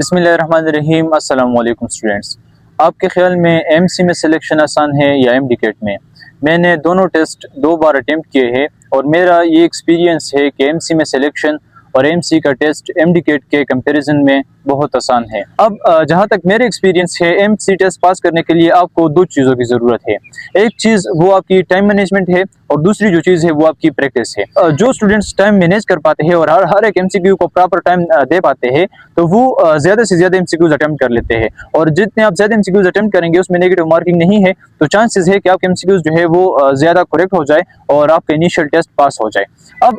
बिस्मिल्लाहिर्रहमानिर्रहीम। अस्सलाम वालेकुम स्टूडेंट्स। आपके ख्याल में एमसी में सिलेक्शन आसान है या एमडीकेट में? मैंने दोनों टेस्ट 2 बार अटेम्प्ट किए हैं और मेरा ये एक्सपीरियंस है कि एमसी में सिलेक्शन और एमसी का टेस्ट एमडीकेट के कंपैरिजन में बहुत आसान है। अब जहाँ तक मेरे एक्सपीरियंस है, एमसी टेस्ट पास करने के लिए आपको 2 चीज़ों की ज़रूरत है। एक चीज़ वो आपकी टाइम मैनेजमेंट है और दूसरी जो चीज़ है वो आपकी प्रैक्टिस है। जो स्टूडेंट्स टाइम मैनेज कर पाते हैं और हर एक एमसीक्यू को प्रॉपर टाइम दे पाते हैं तो वो ज़्यादा से ज़्यादा एमसीक्यूज अटेम्प्ट कर लेते हैं, और जितने आप ज़्यादा एमसीक्यूज अटेम्प्ट करेंगे उसमें नेगेटिव मार्किंग नहीं है, तो चांसेस है कि आपके एमसीक्यूज जो है वो ज़्यादा करेक्ट हो जाए और आपका इनिशियल टेस्ट पास हो जाए।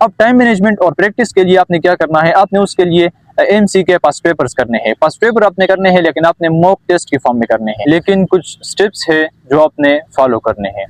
अब टाइम मैनेजमेंट और प्रैक्टिस के लिए आपने क्या करना है, आपने उसके लिए एमसी के पास पेपर्स करने हैं। पास पेपर आपने करने हैं, लेकिन आपने मॉक टेस्ट की फॉर्म में करने हैं। लेकिन कुछ स्टेप्स है जो आपने फॉलो करने हैं।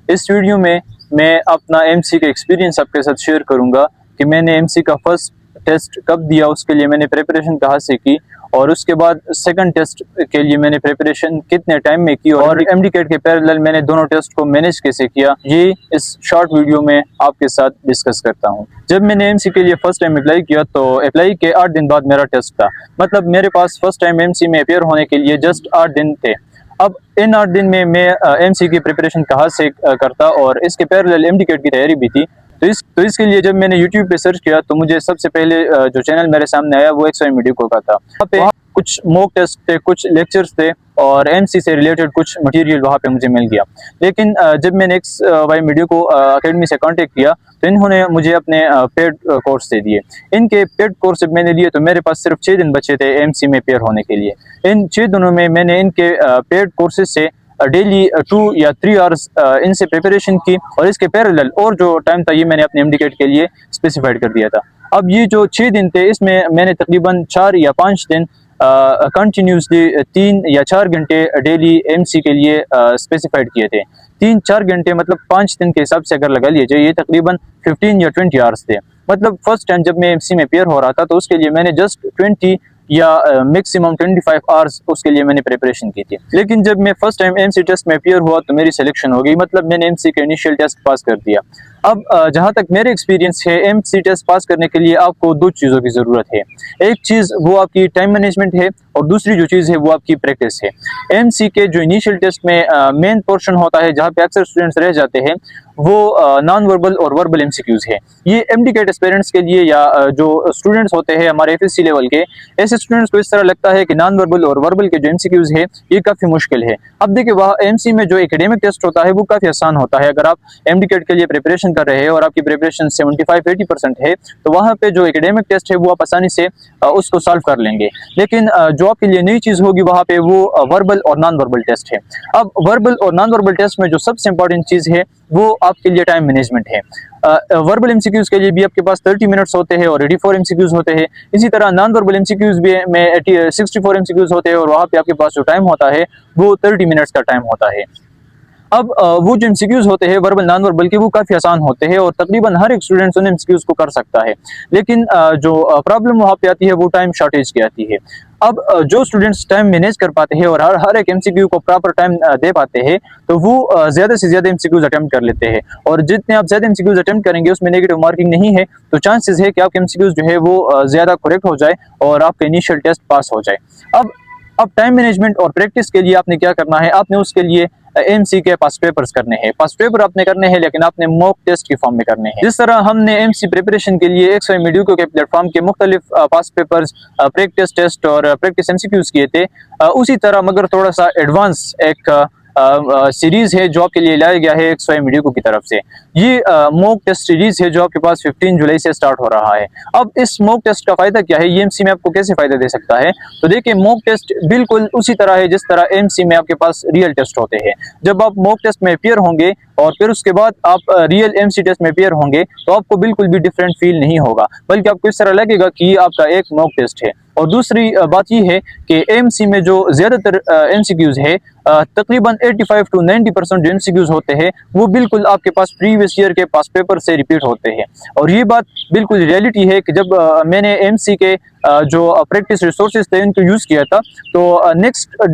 इस वीडियो में मैं अपना एमसी का एक्सपीरियंस आपके साथ शेयर करूंगा कि मैंने एमसी का फर्स्ट टेस्ट कब दिया, उसके लिए मैंने प्रिपरेशन कहाँ से की, और उसके बाद सेकंड टेस्ट के लिए मैंने प्रिपरेशन कितने टाइम में की, और एमडीकेट के पैरेलल मैंने दोनों टेस्ट को मैनेज कैसे किया, ये इस शॉर्ट वीडियो में आपके साथ डिस्कस करता हूँ। जब मैंने एमसी के लिए फर्स्ट टाइम अप्लाई किया तो अप्लाई के 8 दिन बाद मेरा टेस्ट था। मतलब मेरे पास फर्स्ट टाइम एमसी में अपेयर होने के लिए जस्ट 8 दिन थे। अब इन 8 दिन में मैं एमसी की प्रिपरेशन कहाँ से करता, और इसके पैरेलल एमडीकेट की तैयारी भी थी। तो इसके लिए जब मैंने यूट्यूब पे सर्च किया तो मुझे सबसे पहले जो चैनल मेरे सामने आया वो XY मीडियो का था। वहाँ पे कुछ मॉक टेस्ट थे, कुछ लेक्चर्स थे और एमसी से रिलेटेड कुछ मटेरियल वहाँ पे मुझे मिल गया। लेकिन जब मैंने XY मीडियो को अकेडमी से कांटेक्ट किया तो इन्होंने मुझे अपने पेड कोर्स दे दिए। इनके पेड कोर्स जब मैंने लिए तो मेरे पास सिर्फ 6 दिन बचे थे एमसी में पेयर होने के लिए। इन 6 दिनों में मैंने इनके पेड कोर्सेज से डेली 2 या 3 आवर्स इनसे प्रिपरेशन की, और इसके पैरेलल और जो टाइम था ये मैंने अपने एमडीकेट के लिए स्पेसिफाइड कर दिया था। अब ये जो 6 दिन थे इसमें मैंने तकरीबन 4 या 5 दिन कंटिन्यूसली 3 या 4 घंटे डेली एमसी के लिए स्पेसिफाइड किए थे। 3-4 घंटे मतलब 5 दिन के हिसाब से अगर लगा लीजिए, ये तकरीबन 15 या 20 आवर्स थे। मतलब फर्स्ट टाइम जब मैं एमसी में पेयर हो रहा था तो उसके लिए मैंने जस्ट 20 या मैक्सिमम 25 आवर्स उसके लिए मैंने प्रिपरेशन की थी। लेकिन जब मैं फर्स्ट टाइम एमसी टेस्ट में अपियर हुआ तो मेरी सिलेक्शन हो गई, मतलब मैंने एमसी का इनिशियल टेस्ट पास कर दिया। अब जहाँ तक मेरे एक्सपीरियंस है, एमसी टेस्ट पास करने के लिए आपको 2 चीज़ों की ज़रूरत है। एक चीज़ वो आपकी टाइम मैनेजमेंट है और दूसरी जो चीज़ है वो आपकी प्रैक्टिस है। एमसी के जो इनिशियल टेस्ट में मेन पोर्शन होता है जहाँ पे अक्सर स्टूडेंट्स रह जाते हैं वो नॉन वर्बल और वर्बल एमसीक्यूज है। ये एमडीकेट एस्पिरेंट्स के लिए या जो स्टूडेंट्स होते हैं हमारे एफएससी लेवल के, ऐसे स्टूडेंट्स को इस तरह लगता है कि नॉन वर्बल और वर्बल के जो एमसीक्यूज है ये काफ़ी मुश्किल है। अब देखिए, वह एमसी में जो एकेडमिक टेस्ट होता है वो काफ़ी आसान होता है। अगर आप एमडीकेट के लिए प्रिपरेशन कर रहे हैं और आपकी प्रिपरेशन 75-80% है तो वहाँ पे जो एकेडमिक टेस्ट है वो आप आसानी से उसको सॉल्व कर लेंगे। लेकिन जो आपके लिए नई चीज़ होगी वहाँ पे वो वर्बल और नॉन वर्बल टेस्ट है। अब वर्बल और नॉन वर्बल टेस्ट में जो सबसे इंपॉर्टेंट चीज़ है वो आपके लिए टाइम मैनेजमेंट है। वर्बल एमसीक्यूज के लिए भी आपके पास 30 मिनट्स होते हैं और 84 एमसीक्यूज होते हैं। इसी तरह नॉन वर्बल एमसीक्यूज भी में 64 एमसीक्यूज होते हैं और वहाँ पे आपके पास जो टाइम होता है वो 30 मिनट्स का टाइम होता है। अब वो जो एमसीक्यूज होते हैं वर्बल नॉन वर्बल के वो काफ़ी आसान होते हैं और तकरीबन हर एक स्टूडेंट उन एमसीक्यूज को कर सकता है। लेकिन जो प्रॉब्लम वहाँ पे आती है वो टाइम शॉर्टेज की आती है। अब जो स्टूडेंट्स टाइम मैनेज कर पाते हैं और हर एक एमसीक्यू को प्रॉपर टाइम दे पाते हैं तो वो ज़्यादा से ज़्यादा एमसीक्यूज अटेम्प्ट कर लेते हैं, और जितने आप ज़्यादा एमसीक्यूज अटेम्प्ट करेंगे उसमें नेगेटिव मार्किंग नहीं है, तो चांसेस है कि आपके एमसीक्यूज जो है वो ज़्यादा करेक्ट हो जाए और आपका इनिशियल टेस्ट पास हो जाए। अब टाइम मैनेजमेंट और प्रैक्टिस के लिए आपने क्या करना है, आपने उसके लिए एमसी के पास पेपर्स करने हैं। पास पेपर आपने करने हैं लेकिन आपने मॉक टेस्ट की फॉर्म में करने हैं। जिस तरह हमने एमसी प्रिपरेशन के लिए XY मीडियो के प्लेटफॉर्म के मुख्तलिफ पास पेपर्स, प्रैक्टिस टेस्ट और प्रैक्टिस एमसीक्यूज किए थे, उसी तरह मगर थोड़ा सा एडवांस एक सीरीज है जो आपके लिए लाया गया है XY मीडियो की तरफ से। ये मॉक टेस्ट सीरीज है जो आपके पास 15 जुलाई से स्टार्ट हो रहा है। अब इस मॉक टेस्ट का फायदा क्या है, ये एमसी में आपको कैसे फायदा दे सकता है, तो देखिए मॉक टेस्ट बिल्कुल उसी तरह है जिस तरह एमसी में आपके पास रियल टेस्ट होते हैं। जब आप मॉक टेस्ट में अपियर होंगे और फिर उसके बाद आप रियल एमसी टेस्ट में अपियर होंगे तो आपको बिल्कुल भी डिफरेंट फील नहीं होगा, बल्कि आपको इस तरह लगेगा कि ये आपका एक मॉक टेस्ट है। और दूसरी बात ये है कि एमसी में जो ज़्यादातर एमसीक्यूज है तकरीबन 85 to 90% जो MCQs होते हैं वो बिल्कुल आपके पास प्रीवियस ईयर के पास पेपर से रिपीट होते हैं। और ये बात बिल्कुल रियलिटी है कि जब मैंने MC के जो प्रैक्टिस रिसोर्सेज थे उनको यूज़ किया था, तो नेक्स्ट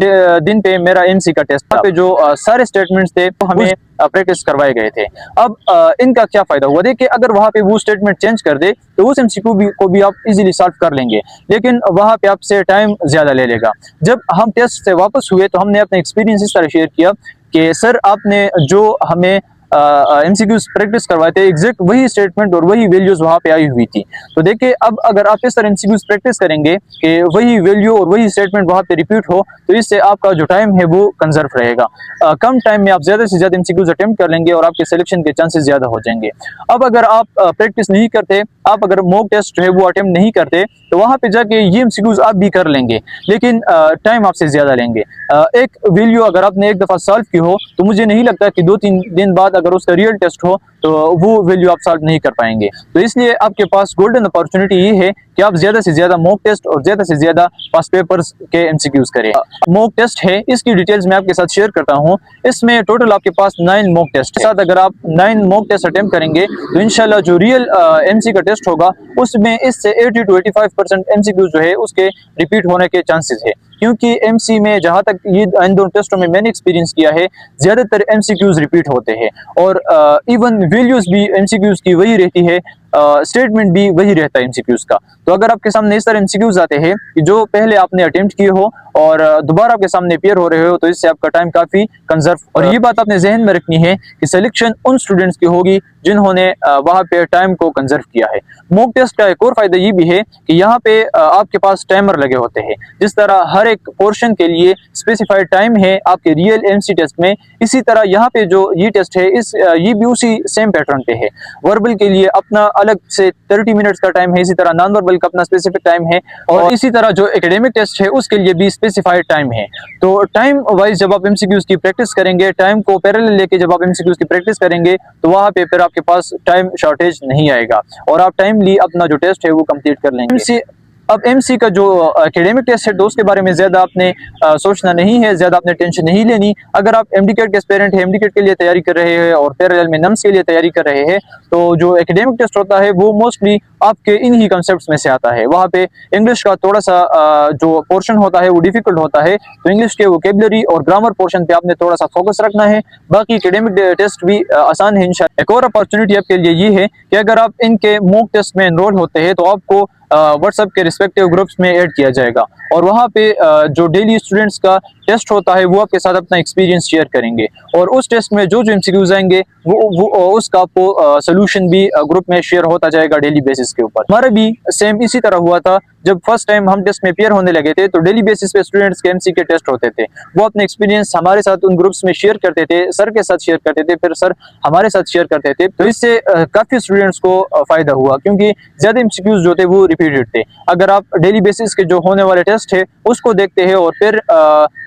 दिन पे मेरा MC का टेस्ट था, पे जो सारे स्टेटमेंट्स थे वो हमें प्रैक्टिस करवाए गए थे। अब इनका क्या फ़ायदा हुआ, देखिए अगर वहाँ पे वो स्टेटमेंट चेंज कर दे तो उस MCQ को भी आप इजीली सॉल्व कर लेंगे, लेकिन वहाँ पे आपसे टाइम ज़्यादा ले लेगा। जब हम टेस्ट से वापस हुए तो हमने अपना एक्सपीरियंस इस तरह शेयर किया कि सर आपने जो हमें MCQs प्रैक्टिस करवाए थे एग्जैक्ट वही स्टेटमेंट और वही वैल्यूज वहाँ पे आई हुई थी। तो देखिए अब अगर आप इस तरह MCQs प्रैक्टिस करेंगे कि वही वैल्यू और वही स्टेटमेंट वहाँ पे रिपीट हो, तो इससे आपका जो टाइम है वो कंजर्व रहेगा। कम टाइम में आप ज़्यादा से ज़्यादा MCQs अटेम्प्ट कर लेंगे और आपके सिलेक्शन के चांसेस ज़्यादा हो जाएंगे। अब अगर आप प्रैक्टिस नहीं करते, आप अगर मॉक टेस्ट है वो अटेम्प्ट नहीं करते, तो वहाँ पे जाके ये MCQs आप भी कर लेंगे, लेकिन टाइम आपसे ज़्यादा लेंगे। एक वैल्यू अगर आपने एक दफ़ा सॉल्व की हो तो मुझे नहीं लगता कि 2-3 दिन बाद अगर उसका रियल टेस्ट हो तो वो वैल्यू आप सॉल्व नहीं कर पाएंगे। तो इसलिए आपके पास गोल्डन अपॉर्चुनिटी ये है कि आप ज़्यादा से ज़्यादा मॉक टेस्ट और ज़्यादा से ज़्यादा पास्ट पेपर्स के MCQs करें। मॉक टेस्ट है, इसकी डिटेल्स मैं आपके साथ शेयर करता हूँ। इसमें टोटल आपके पास 9 मॉक टेस्ट है। साथ अगर आप 9 मॉक टेस्ट अटेम्प्ट करेंगे तो इंशाल्लाह जो रियल MC का टेस्ट होगा उसमें इससे 80 to 85% MCQs जो है उसके रिपीट होने के चांसेस है, क्योंकि MC में जहाँ तक ये इन दोनों टेस्टों में मैंने एक्सपीरियंस किया है ज़्यादातर MCQs रिपीट होते हैं और इवन वैल्यूज भी MCQs की वही रहती है, स्टेटमेंट भी वही रहता है MCQs का। तो अगर आपके सामने इस तरह MCQs आते हैं कि जो पहले आपने अटेम्प्ट किए हो और दोबारा आपके सामने अपीयर हो रहे हो, तो इससे आपका टाइम काफ़ी कंजर्व। और ये बात आपने जहन में रखनी है कि सिलेक्शन उन स्टूडेंट्स की होगी जिन्होंने वहाँ पे टाइम को कंजर्व किया है। मॉक टेस्ट का एक और फायदा ये भी है कि यहाँ पे आपके पास टाइमर लगे होते हैं। जिस तरह हर एक पोर्शन के लिए स्पेसिफाइड टाइम है आपके रियल MC टेस्ट में, इसी तरह यहाँ पे जो ये टेस्ट है ये भी उसी सेम पैटर्न पे है। वर्बल के लिए अपना अलग से 30 मिनट्स का टाइम है, इसी तरह नॉन वर्बल का अपना स्पेसिफिक टाइम है, और इसी तरह जो एकेडमिक टेस्ट है उसके लिए भी स्पेसिफाइड टाइम है। तो टाइम वाइज जब आप MCQs की प्रैक्टिस करेंगे, टाइम को पैरेलल लेके जब आप MCQs की प्रैक्टिस करेंगे, तो वहाँ पे फिर आपके पास टाइम शॉर्टेज नहीं आएगा और आप टाइमली अपना जो टेस्ट है वो कंप्लीट कर लेंगे। अब MC का जो एकेडमिक टेस्ट है तो उसके बारे में ज़्यादा आपने सोचना नहीं है, ज़्यादा आपने टेंशन नहीं लेनी। अगर आप MDCAT के एस्पिरेंट हैं, MDCAT के लिए तैयारी कर रहे हैं और पैरेलल में NUMS के लिए तैयारी कर रहे हैं, तो जो एकेडमिक टेस्ट होता है वो मोस्टली आपके इन्हीं कंसेप्ट्स में से आता है। वहाँ पे इंग्लिश का थोड़ा सा जो पोर्शन होता है वो डिफिकल्ट होता है, तो इंग्लिश के वोकेबलरी और ग्रामर पोर्शन पे आपने थोड़ा सा फोकस रखना है। बाकी एकेडमिक टेस्ट भी आसान है इंशाल्लाह। एक और अपॉर्चुनिटी आपके लिए ये है कि अगर आप इनके मॉक टेस्ट में एनरोल होते हैं तो आपको व्हाट्सएप के रिस्पेक्टिव ग्रुप्स में ऐड किया जाएगा और वहाँ पे जो डेली स्टूडेंट्स का टेस्ट होता है वो आपके साथ अपना एक्सपीरियंस शेयर करेंगे और उस टेस्ट में जो MCQs आएंगे वो उसका आपको सोल्यूशन भी ग्रुप में शेयर होता जाएगा डेली बेसिस के ऊपर। हमारा भी सेम इसी तरह हुआ था। जब फर्स्ट टाइम हम टेस्ट में अपीयर होने लगे थे तो डेली बेसिस पे स्टूडेंट्स के MC के टेस्ट होते थे, वो अपने एक्सपीरियंस हमारे साथ उन ग्रुप्स में शेयर करते थे, सर के साथ शेयर करते थे, फिर सर हमारे साथ शेयर करते थे। तो इससे काफ़ी स्टूडेंट्स को फ़ायदा हुआ क्योंकि ज़्यादा MCQs जो थे वो रिपीटेड थे। अगर आप डेली बेसिस के जो होने वाले टेस्ट है उसको देखते हैं और फिर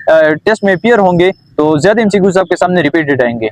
टेस्ट में अपीयर होंगे तो ज़्यादा MCQs आपके सामने रिपीटेड आएंगे।